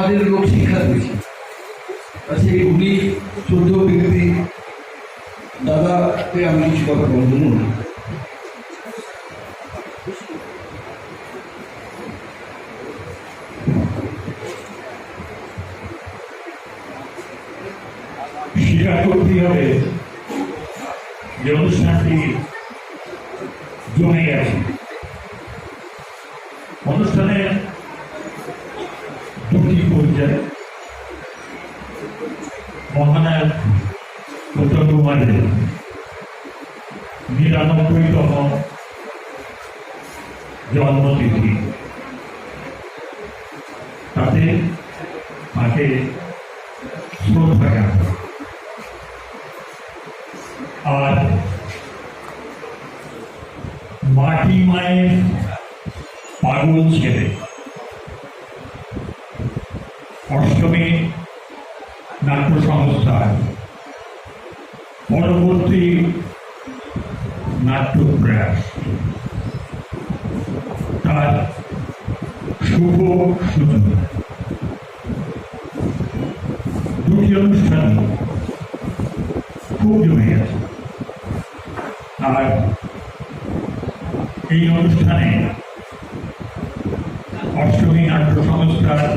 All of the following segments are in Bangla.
সমাজের লোক শিক্ষা দিয়েছে। সেই উনি 14 ব্যক্তি দাদাকে আমি কিছু কথা বলবো। স্বীকার করতেই হবে যে অনুষ্ঠানটি জমে গেছে। অনুষ্ঠানের দুটি পর্যায়ে মহানায়ক উত্তম কুমারের 99তম জন্মতিথি, তাতে তাকে শ্রদ্ধা জ্ঞাপন। আর মাটি মায়ের পাগল ছেলে অষ্টমী নাট্য সংস্থার পরবর্তী নাট্য প্রয়াস, তার শুভ সূচনা। দুটি অনুষ্ঠান খুব জমে গেছে। আর এই অনুষ্ঠানে অষ্টমী নাট্য সংস্থার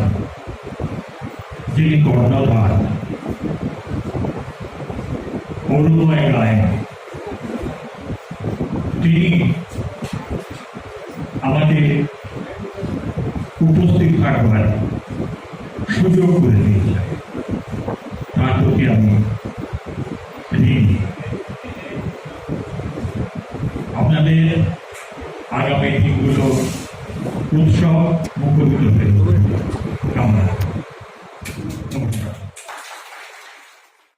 যিনি কর্ণধার অরুণময় গায়েন, তিনি আমাদের উপস্থিত থাকবার সুযোগ করে দিয়েছেন। তার প্রতি আমি ঋণী। আপনাদের আগামী দিনগুলো উৎসব মুখরিত হয়েছে।